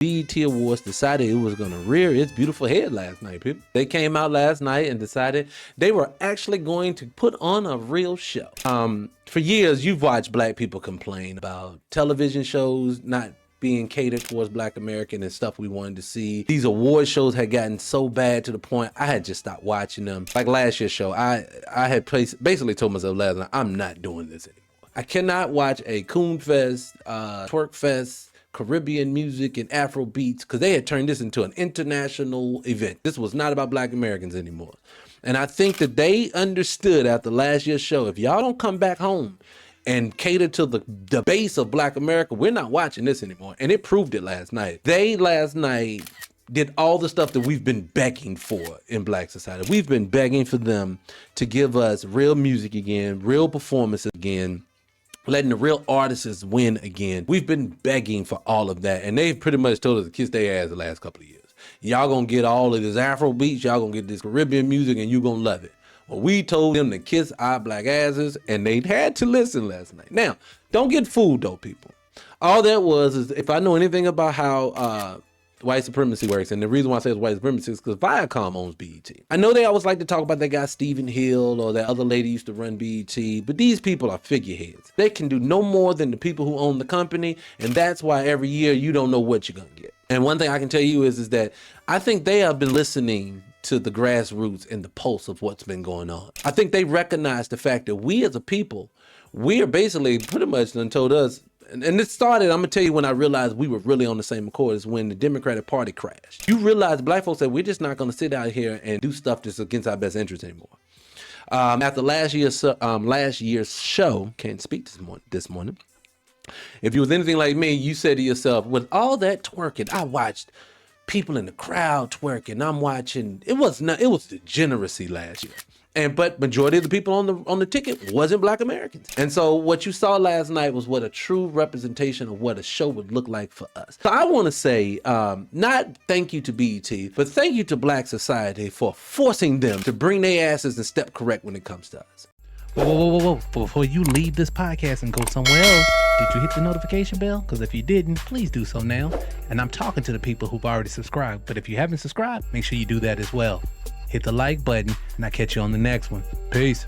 BET Awards decided it was going to rear its beautiful head last night, people. They came out last night and decided they were actually going to put on a real show. For years, you've watched black people complain about television shows not being catered towards Black American and stuff we wanted to see. These award shows had gotten so bad to the point I had just stopped watching them. Like last year's show, I had basically told myself last night, I'm not doing this anymore. I cannot watch a Coon Fest, Twerk Fest, Caribbean music and Afro beats, because they had turned this into an international event. This was not about Black Americans anymore. And I think that they understood after last year's show, if y'all don't come back home and cater to the base of Black America, we're not watching this anymore. And it proved it last night. They last night did all the stuff that we've been begging for in Black society. We've been begging for them to give us real music again, real performances again, letting the real artists win again. We've been begging for all of that, and they've pretty much told us to kiss their ass the last couple of years. Y'all gonna get all of this Afro beats, y'all gonna get this Caribbean music, and you gonna love it. Well, we told them to kiss our black asses, and they had to listen last night. Now, don't get fooled though, people. All that was is, if I know anything about how white supremacy works, and the reason why I say it's white supremacy is because Viacom owns BET. I know they always like to talk about that guy Stephen Hill or that other lady used to run BET, but these people are figureheads. They can do no more than the people who own the company, and that's why every year you don't know what you're gonna get. And one thing I can tell you is that I think they have been listening to the grassroots and the pulse of what's been going on. I think they recognize the fact that we as a people, we are basically pretty much done told us, and it started, I'm gonna tell you when I realized we were really on the same accord, is when the Democratic Party crashed. You realize black folks said, we're just not gonna sit out here and do stuff that's against our best interest anymore. After last year's show, can't speak this morning. If you was anything like me, you said to yourself, with all that twerking, I watched people in the crowd twerking. I'm watching, it was degeneracy last year. But majority of the people on the ticket wasn't Black Americans. And so what you saw last night was what a true representation of what a show would look like for us. So I want to say, not thank you to BET, but thank you to Black society for forcing them to bring their asses and step correct when it comes to us. Whoa. Before you leave this podcast and go somewhere else, did you hit the notification bell? Because if you didn't, please do so now. And I'm talking to the people who've already subscribed. But if you haven't subscribed, make sure you do that as well. Hit the like button, and I'll catch you on the next one. Peace.